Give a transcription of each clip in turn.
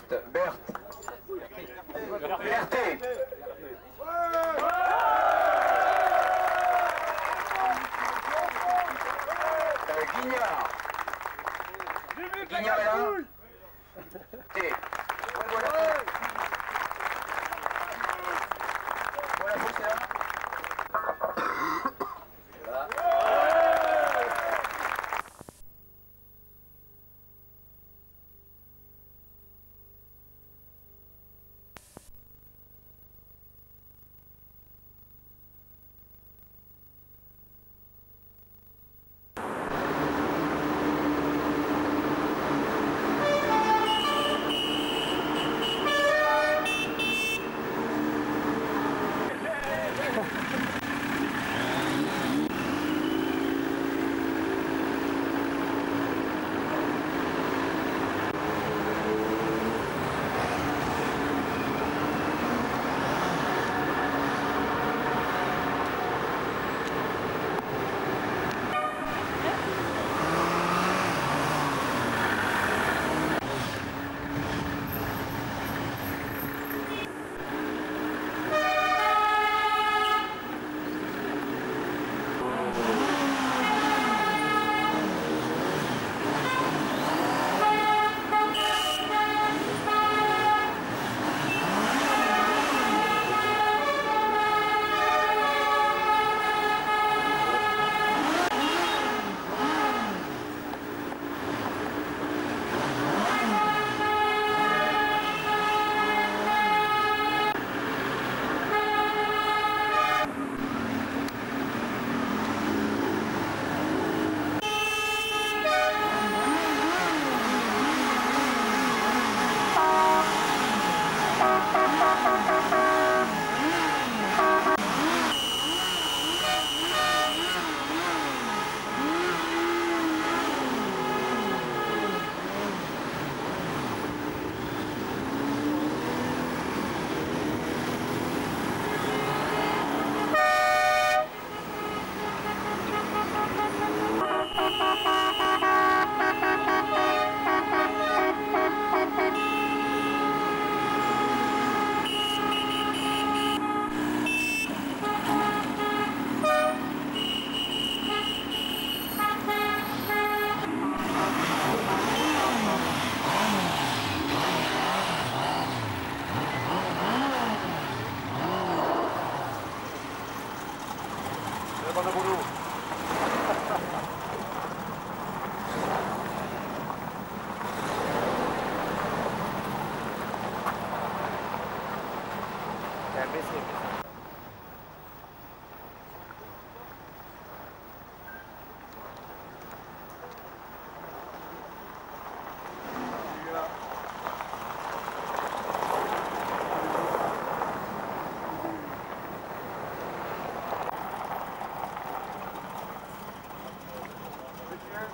Berthe. Berthe. Guignard. Guignard est là. Et voilà. Voilà, c'est là.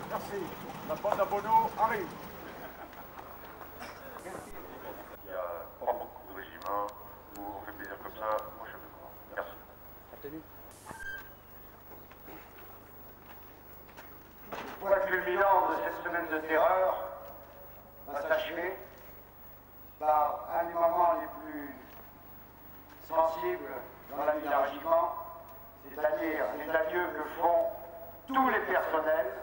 Merci. La bande à Bono arrive. Il y a pas beaucoup de régiments où on fait plaisir comme ça. Moi, je veux croire. Merci. Point culminant de cette semaine de terreur va s'achever par un des moments les plus sensibles dans la vie d'un régiment, c'est-à-dire les adieux que font tous les personnels,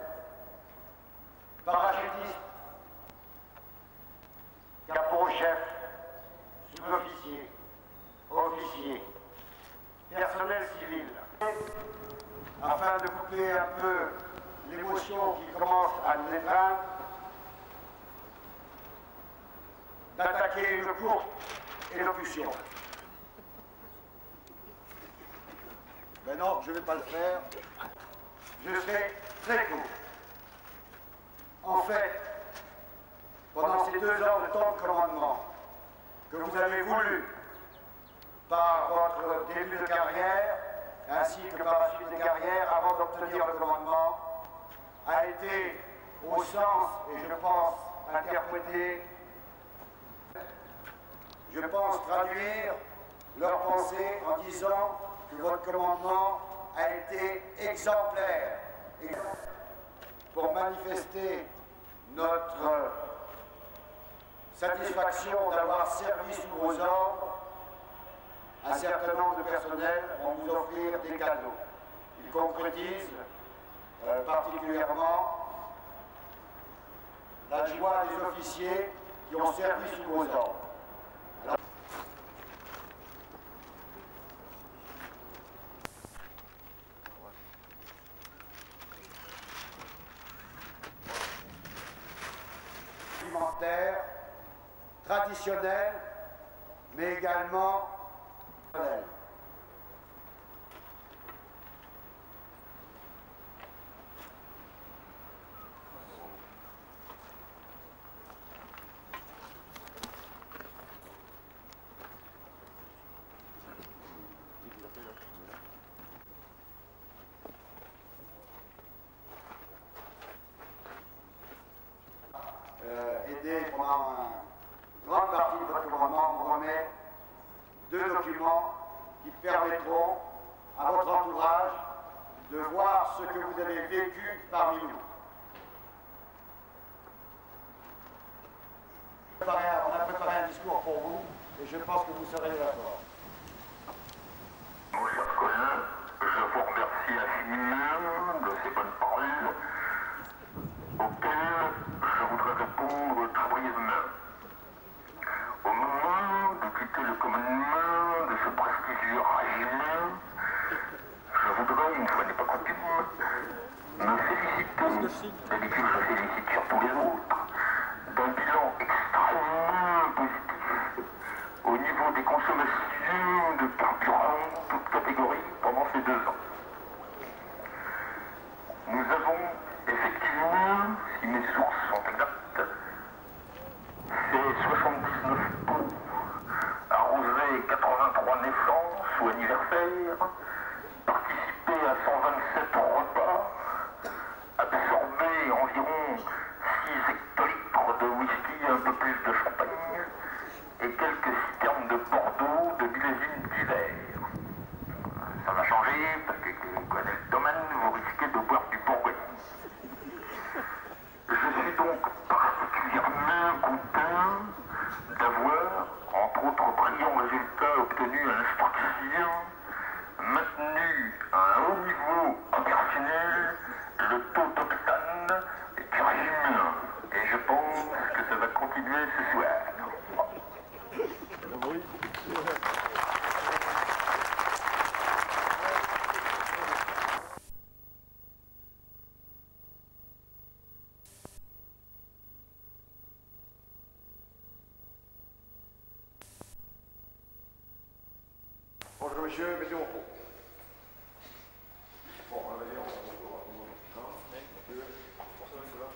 parachutistes, capot-chefs, sous-officiers, officiers, personnel civil, afin de couper un peu l'émotion qui commence à nous étreindre, d'attaquer une courte élocution. Ben non, je ne vais pas le faire. Je serai très court. En fait, pendant ces 2 ans de temps de commandement que vous avez voulu par votre début de carrière, ainsi que par la suite des carrières avant d'obtenir le commandement, a été au sens, et je pense interpréter, je pense traduire leur pensée en disant que votre commandement a été exemplaire pour manifester notre satisfaction d'avoir servi sous vos ordres, un certain nombre de personnels vont vous offrir des cadeaux. Ils concrétisent particulièrement la joie des officiers qui ont servi sous vos ordres. Alimentaire, traditionnel, mais également modèle. Aidé pendant une grande partie de votre commandement, vous remet 2 documents qui permettront à votre entourage de voir ce que vous avez vécu parmi nous. On a préparé un discours pour vous et je pense que vous serez d'accord. Mon cher collègue, je vous remercie infiniment de ces bonnes paroles auxquelles je voudrais répondre très brièvement. Au moment de quitter le commandement de ce prestigieux régiment, je voudrais, une fois n'est pas coutume, me féliciter, d'habitude je félicite surtout les autres, d'un bilan extrêmement positif au niveau des consommations de carburant, toutes catégories, pendant ces 2 ans. Nous avons effectivement, si mes sources sont exactes, fait 79 pots, arrosé 83 naissances ou anniversaires, participé à 127 repas, absorbé environ 6 hectolitres de whisky, un peu plus de champagne, et quelques citernes de Bordeaux de millésimes divers. Ça va changer, parce que vous connaissez le domaine, vous risquez de boire du Bourgogne. Je suis donc particulièrement content d'avoir, entre autres brillants résultats obtenus à l'instruction, maintenu à un haut niveau opérationnel le taux d'octane du régiment. Et je pense que ça va continuer ce soir. Oui. Bonjour monsieur, mettez au pot. Bon, on va dire, on va bonjour à tout le monde. Non, monsieur, personne ne là.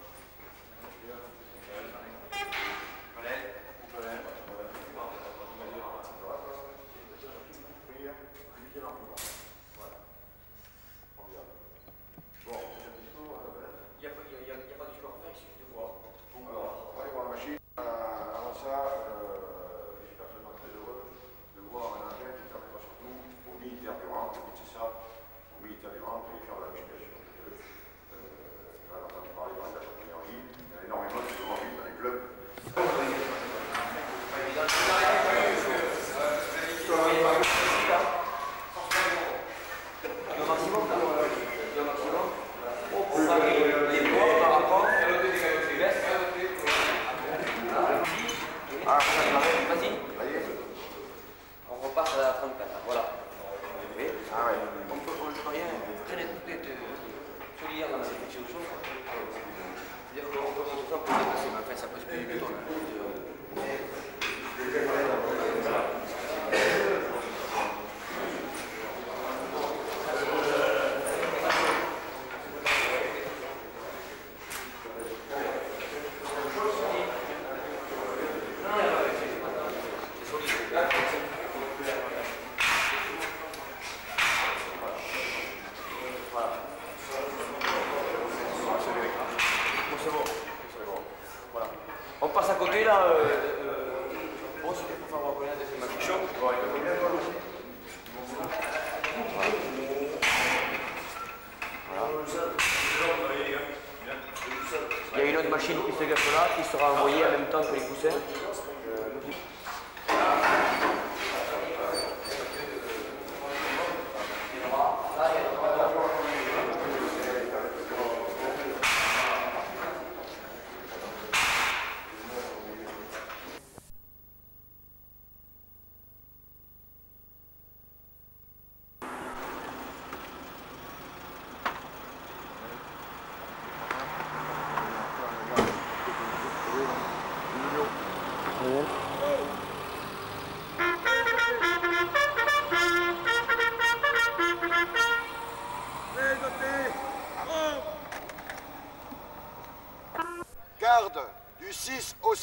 Il y a une autre machine qui se greffe là, qui sera envoyée en même temps que les coussins.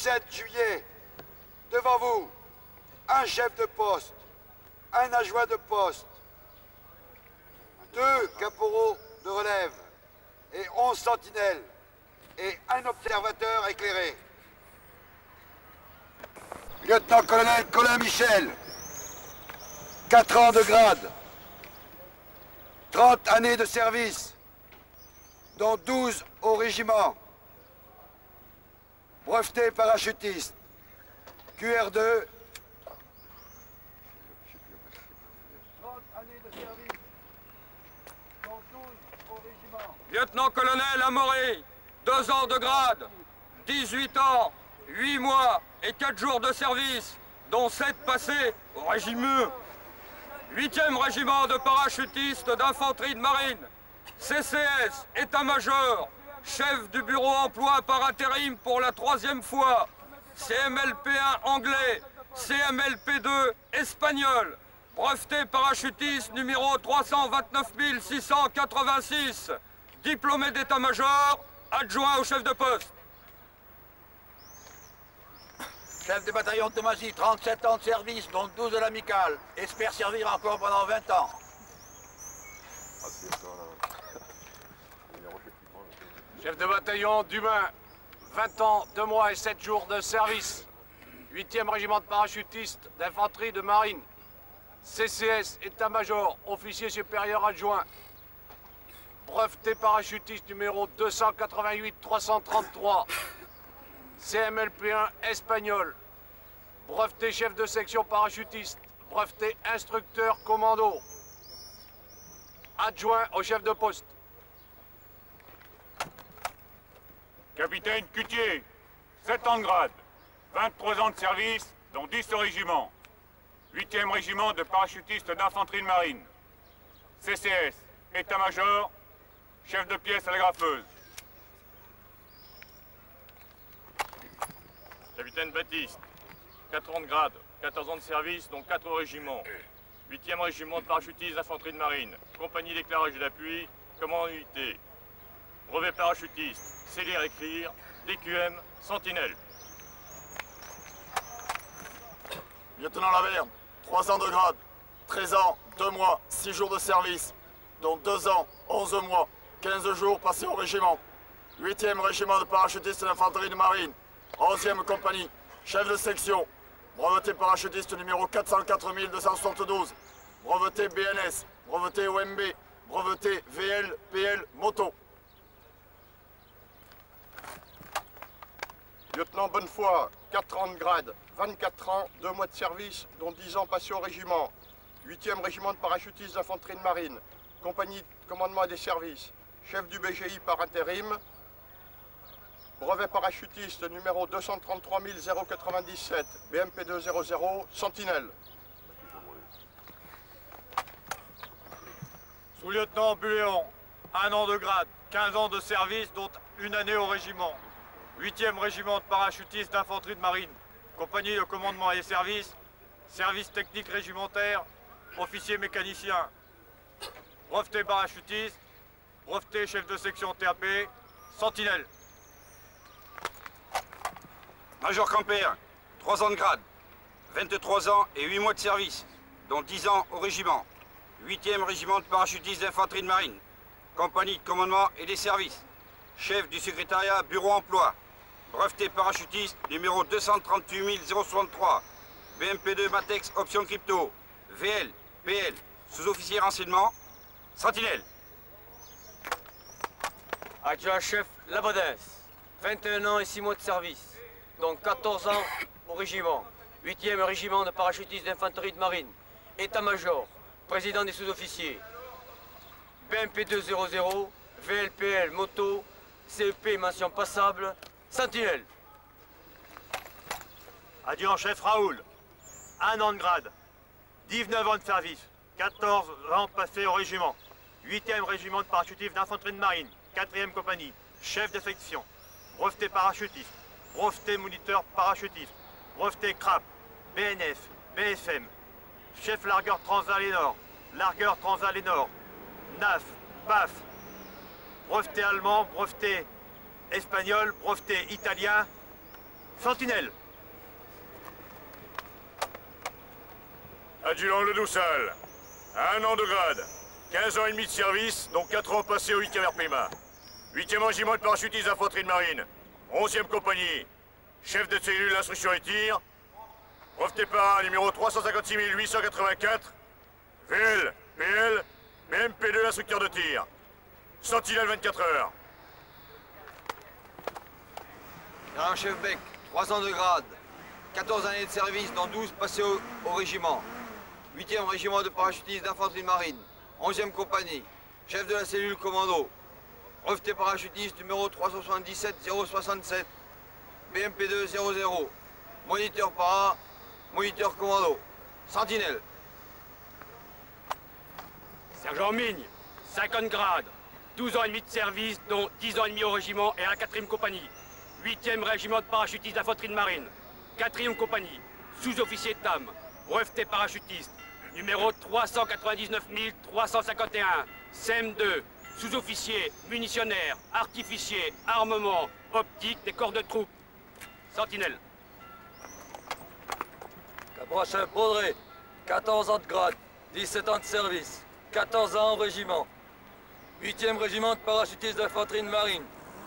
17 juillet, devant vous, un chef de poste, un adjoint de poste, 2 caporaux de relève et 11 sentinelles et un observateur éclairé. Lieutenant-colonel Colin Michel, 4 ans de grade, 30 années de service, dont 12 au régiment, breveté parachutiste, QR2, 30 années de service, dont 12 au régiment. Lieutenant-colonel Amaury, 2 ans de grade, 18 ans, 8 mois et 4 jours de service, dont 7 passés au régiment. 8e régiment de parachutistes d'infanterie de marine, CCS, état-major, chef du bureau emploi par intérim pour la 3e fois, CMLP1 anglais, CMLP2 espagnol, breveté parachutiste numéro 329 686, diplômé d'état-major, adjoint au chef de poste. Chef de bataillon de Thomasy, 37 ans de service, dont 12 de l'amicale. Espère servir encore pendant 20 ans. Chef de bataillon d'Humain, 20 ans, 2 mois et 7 jours de service. 8e régiment de parachutistes d'infanterie de marine. CCS, état-major, officier supérieur adjoint. Breveté parachutiste numéro 288 333. CMLP1 espagnol. Breveté chef de section parachutiste. Breveté instructeur commando. Adjoint au chef de poste. Capitaine Cutier, 7 ans de grade, 23 ans de service, dont 10 au régiment. 8e régiment de parachutistes d'infanterie de marine. CCS, état-major, chef de pièce à la graffeuse. Capitaine Baptiste, 4 ans de grade, 14 ans de service, dont 4 au régiment. 8e régiment de parachutistes d'infanterie de marine. Compagnie d'éclairage et d'appui, commandant unité. Brevet parachutiste, c'est lire écrire, DQM, sentinelle. Lieutenant Laverne, 3 ans de grade, 13 ans, 2 mois, 6 jours de service, dont 2 ans, 11 mois, 15 jours passés au régiment. 8e régiment de parachutistes d'infanterie de marine, 11e compagnie, chef de section, breveté parachutiste numéro 404 272, breveté BNS, breveté OMB, breveté VL, PL, moto. Lieutenant Bonnefoy, 4 ans de grade, 24 ans, 2 mois de service, dont 10 ans passés au régiment. 8e régiment de parachutistes d'infanterie de marine, compagnie de commandement des services, chef du BGI par intérim, brevet parachutiste numéro 233 097, BMP 200, sentinelle. Sous-lieutenant Buléon, 1 an de grade, 15 ans de service, dont 1 année au régiment. 8e régiment de parachutistes d'infanterie de marine, compagnie de commandement et service, service technique régimentaire, officier mécanicien, breveté parachutiste, breveté chef de section TAP, sentinelle. Major Camper, 3 ans de grade, 23 ans et 8 mois de service, dont 10 ans au régiment. 8e régiment de parachutistes d'infanterie de marine, compagnie de commandement et des services, chef du secrétariat bureau emploi, breveté parachutiste numéro 238 063, BMP2 Matex option crypto, VL, PL, sous-officier renseignement, sentinelle. Adjoint-chef Labadès, 21 ans et 6 mois de service, dont 14 ans au régiment. 8e régiment de parachutistes d'infanterie de marine, état-major, président des sous-officiers. BMP 200, VLPL moto, CEP mention passable, sentinelle. Adjudant-chef Raoul, 1 an de grade, 19 ans de service, 14 ans passés au régiment. 8e régiment de parachutistes d'infanterie de marine, 4e compagnie, chef de section, breveté parachutiste, breveté moniteur parachutiste, breveté CRAP, BNF, BFM, chef largueur transal et nord, largueur transal et nord, NAF, PAF, breveté allemand, breveté espagnol, breveté italien, Sentinelle. Adjudant Le Doussal. 1 an de grade. 15 ans et demi de service, dont 4 ans passés au 8e RPMA. 8e régiment de parachutistes d'infanterie de marine. 11e compagnie. Chef de cellule d'instruction et tir. Breveté para numéro 356 884. VL, PL, BMP2 instructeur de tir. Sentinelle 24 heures. Grand chef Beck, 3 ans de grade. 14 années de service, dont 12 passés au régiment. 8e régiment de parachutistes d'infanterie de marine. 11e compagnie. Chef de la cellule commando. Breveté parachutiste numéro 377 067. BMP2 00. Moniteur para, moniteur commando. Sentinelle. Sergent Migne, 50 grades. 12 ans et demi de service, dont 10 ans et demi au régiment et à la 4e compagnie. 8e régiment de parachutistes d'infanterie de marine. 4e compagnie. Sous-officier de TAM. Breveté parachutiste. Numéro 399 351. CM2. Sous-officier, munitionnaire, artificier, armement, optique des corps de troupes. Sentinelle. Cabrachin Baudré, 14 ans de grade, 17 ans de service, 14 ans au régiment. 8e régiment de parachutistes d'infanterie de marine,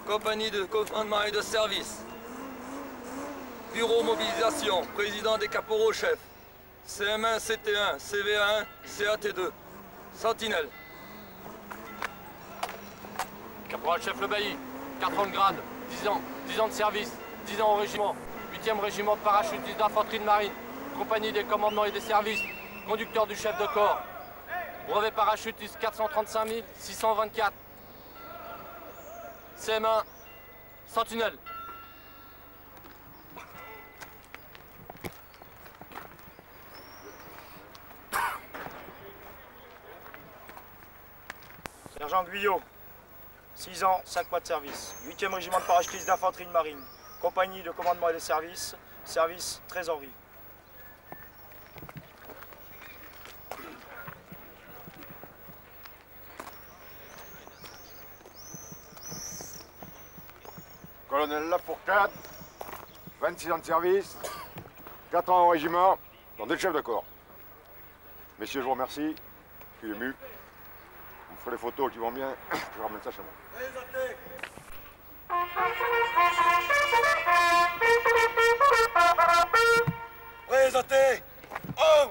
compagnie de commandement et de service. Bureau mobilisation, président des caporaux-chefs. CM1, CT1, CVA1, CAT2. Sentinelle. Caporal-chef Le Bailly, 4 ans de grade, 10 ans de service, 10 ans au régiment. 8e régiment de parachutistes d'infanterie de marine, compagnie des commandements et des services, conducteur du chef de corps. Brevet parachutiste 435 624. CM1, Sentinelle. Sergent Guyot, 6 ans, 5 mois de service. 8e régiment de parachutistes d'infanterie de marine. Compagnie de commandement et de service. Service trésorerie. Colonel Lafourcade, 26 ans de service, 4 ans au régiment, dans 2 chefs de corps. Messieurs, je vous remercie. Je suis ému. Vous ferez les photos qui vont bien. Je ramène ça chez moi. Présentez. Oh!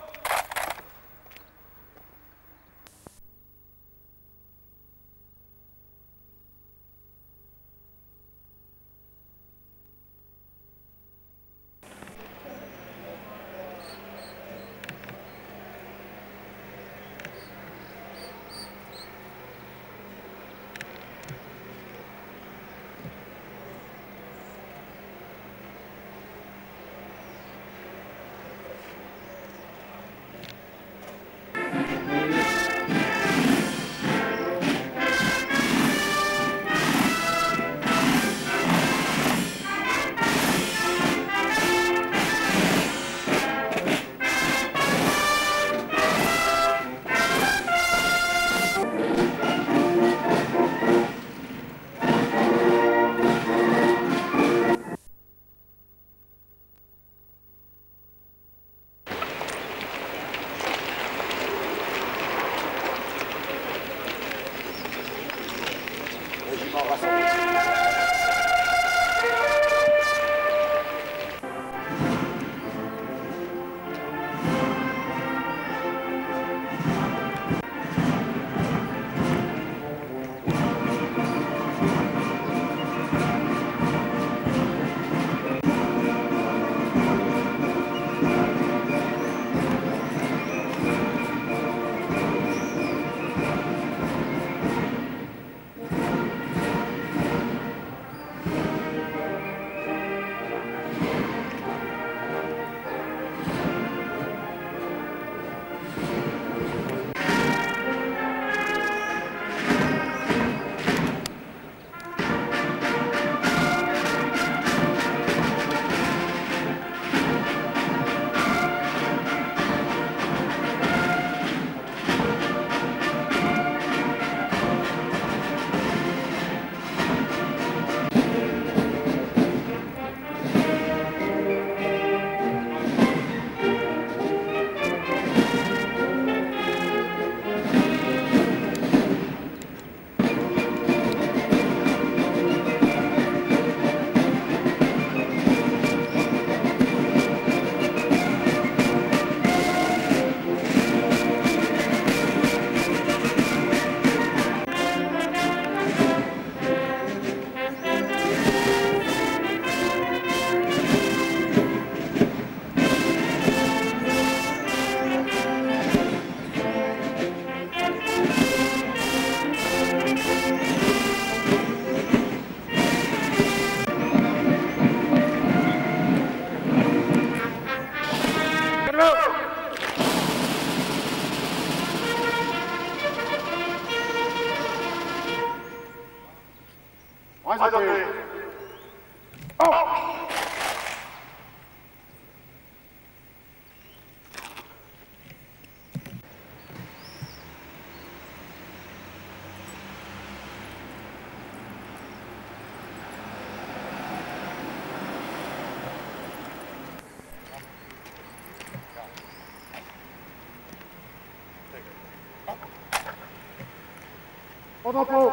Au repos.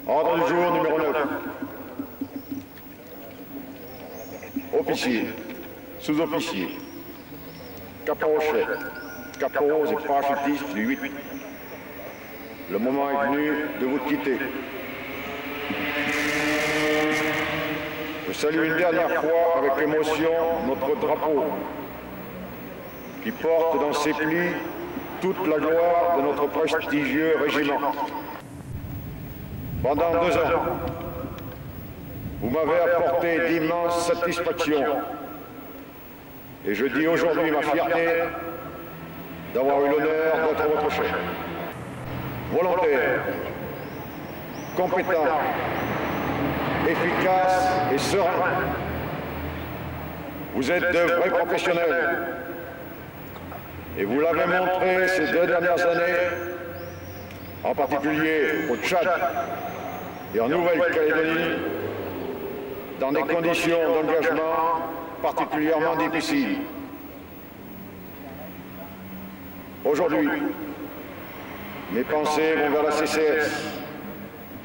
Ordre du jour numéro 9. Officiers, sous-officiers, caporaux-chefs, caporaux et parachutistes du 8. Le moment est venu de vous quitter. Je salue une dernière fois avec émotion notre drapeau qui porte dans ses plis toute la gloire de notre prestigieux régiment. Pendant 2 ans, vous m'avez apporté d'immenses satisfactions et je dis aujourd'hui ma fierté d'avoir eu l'honneur d'être votre chef. Volontaire, compétent, efficace et serein. Vous êtes de vrais professionnels et vous l'avez montré ces 2 dernières années, en particulier au Tchad et en Nouvelle-Calédonie, dans des conditions d'engagement particulièrement difficiles. Aujourd'hui, mes pensées vont vers la CCS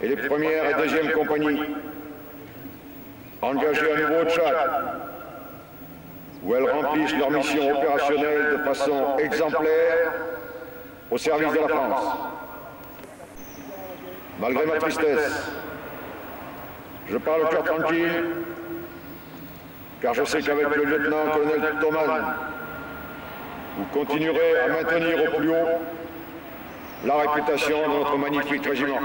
et les 1ère et 2e compagnies, engagées à nouveau au Tchad, où elles remplissent leur mission opérationnelle de façon exemplaire au service de la France. Malgré ma tristesse, je parle le cœur tranquille, car je sais qu'avec le lieutenant-colonel Thoman, vous continuerez à maintenir au plus haut la réputation de notre magnifique régiment.